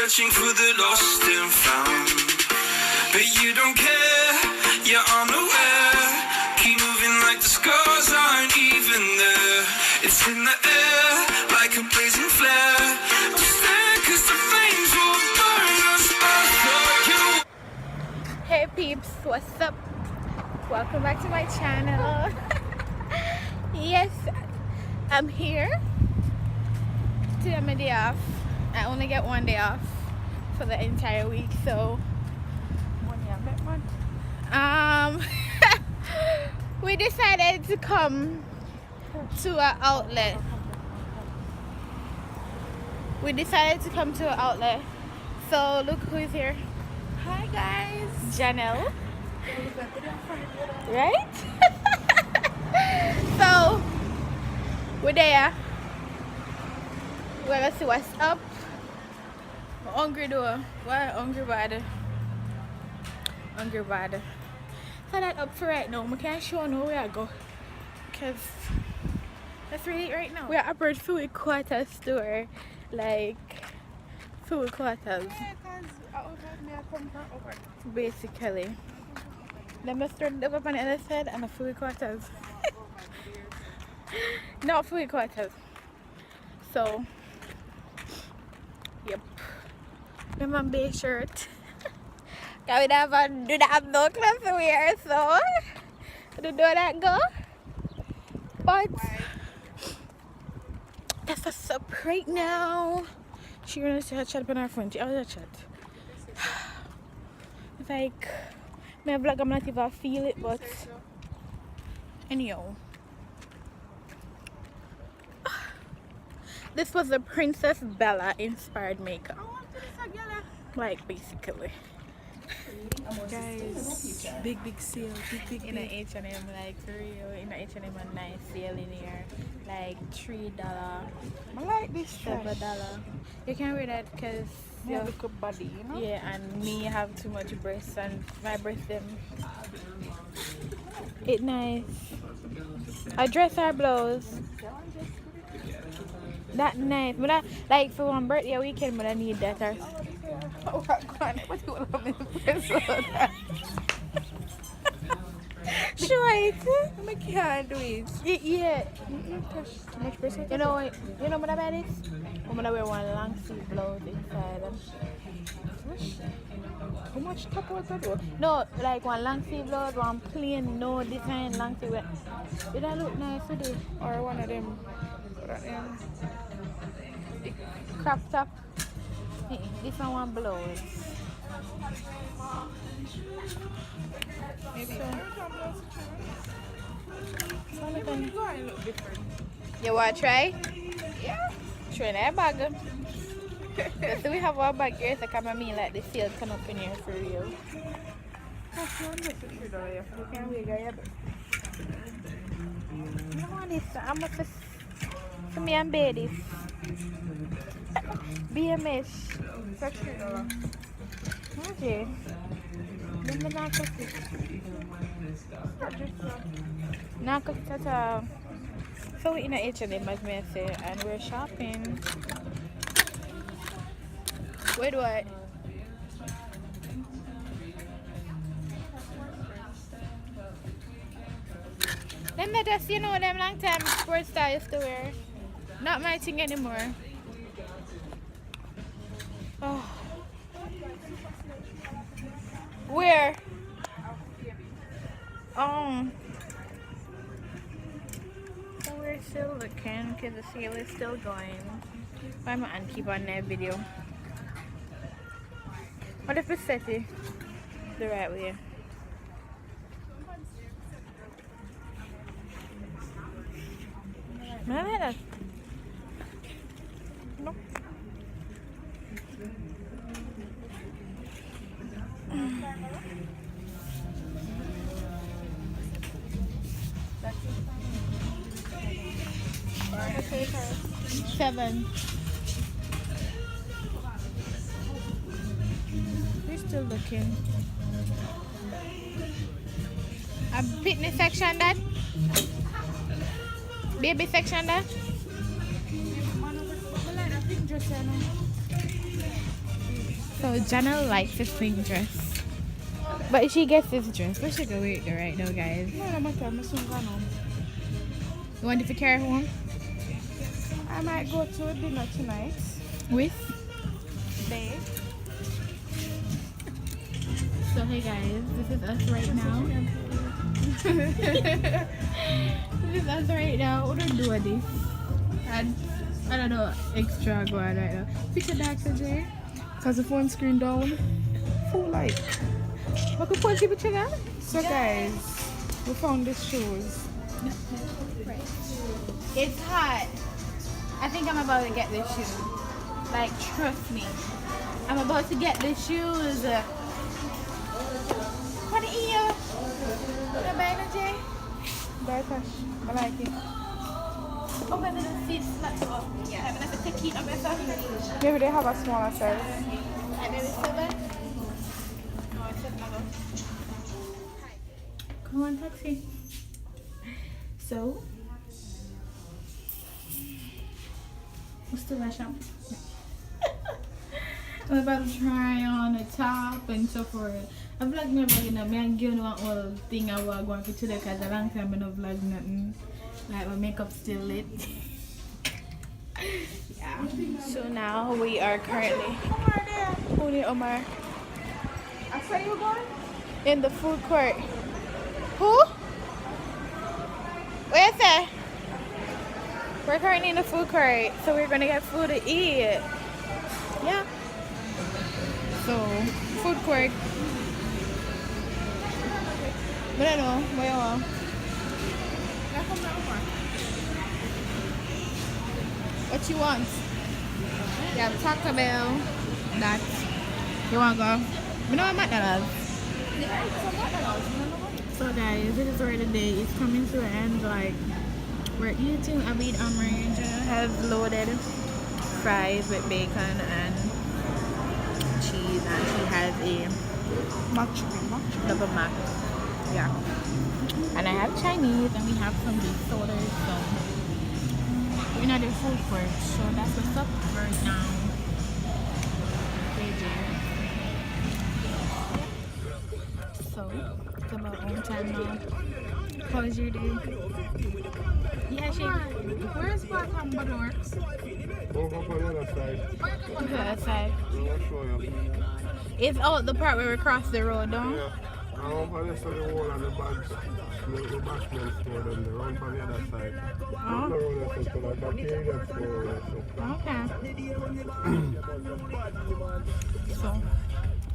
searching for the lost and found. But you don't care, you're unaware. Keep moving like the scars aren't even there. It's in the air, like a blazing flare. Just there, cause the flames will burn us all for you. Hey peeps, what's up? Welcome back to my channel. Yes, I'm here. Today I'm a day off. I only get one day off for the entire week, so we decided to come to an outlet. So look who is here. Hi guys, Janelle. Right? So we're there. We're gonna see what's up. We're hungry though. Why hungry bad? Hungry bad. So that up for right now. I can't show no where I go. Cause let's read it right now. We're at a food quarter store. Like food quarters. Basically. Let me turn it up on the other side and the food quarters. Not food quarters. So yep. My base shirt. Cause we don't have no clothes to wear, so do that go. But that's what's up right now. She gonna see her chat on her phone. She has a chat. It's like my vlog, I'm not even feel it, but anyhow. This was a Princess Bella inspired makeup. Like basically. Guys, big sale, big In a H&M, like for real, in a H&M a nice sale in here. Like $3. I like this $7. You can wear that because you have a good body, you know? yeah, and me have too much breasts and my breasts them. It nice. A dress or blouse. That nice. But that, like for one birthday weekend, but I need that or What do you want me to sure it. I can't do it. Yeah. Too much person. You know what about this? I'm gonna wear one long sleeve blouse inside. How much top was that though? No, like one long sleeve blouse, one plain no design long sleeve. Did that look nice today? Or one of them. Crop top. This one blouse. Maybe. So look different. you want to try? Yeah. Try that bag. So we have our bag here, so come and me like the sale come up in here for real. You can wear your I want this. I'm going to for me and babies. BMS. Okay. Let me knock it. Knock it. So we're in a H&M as me say, and we're shopping. Where do I? Let me just, you know, them long time sports style I used to wear. Not my thing anymore. Oh. Where? So we're still looking because the sale is still going. Why am I on keep on that video? What if it's set it the right way? Mana? No. $7. We're still looking. A fitness section, Dad? Baby section, Dad? So Jana likes a swing dress. But she gets this dress. We should go wear it right now, guys. No, no matter. I'm soon going home. You want it to carry home? I might go to a dinner tonight. With? Babe. So hey guys, this is us right now. This is us right now. What do we do with this? And I don't know, extra going right now. Picture that, Jay. Cause the phone screen down. Full light. What could point people check out? So guys, we found these shoes. Right. It's hot. I think I'm about to get this shoe. Like, trust me. I'm about to get the shoes. What do you? What about Jay? Very fresh. I like it. Oh, but the seats like oh, yeah, I'm gonna have to take it up myself. Maybe they have a smaller size. I maybe 7. No, it's 7. Come on, taxi. So, what's the rush up? I'm about to try on a top and so forth. I vlog me vlogging up. I'm giving one whole thing I was going to today because a long time I don't vlog nothing. Like my makeup still lit. Yeah. So now we are currently Omar. I saw you going? In the food court. Who? Where's that? We're currently in the food court, so we're gonna get food to eat. Yeah. So, food court. But I don't know, what you want? What you want? Yeah, Taco Bell. That. You want to go? You know what McDonald's? So guys, this is where the day is coming to an end. Like, we're eating a bit orange. Have loaded fries with bacon and cheese, and she has a double mac. Yeah. And I have Chinese, and we have some beef sodas. So we're not in food court, so that's what's up right now. So it's about home time now. How was your day? Yeah, she. Where's Black Humber Works? Over on the other side. On the other side. I'll show you. It's out the part where we cross the road, don't? Yeah. I'm over there, so the wall and the bags, the bashment store, and the run from the other side. Oh. The road is so like a period store. Okay. So,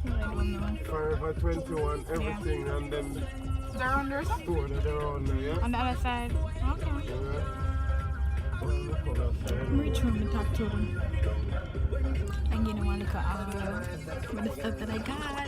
I don't know. Forever 21, everything, and then They're under something? store that they're on there, yeah? On the other side. Okay. Yeah. I'm returning to talk to them. I'm getting one look at all the stuff that I got.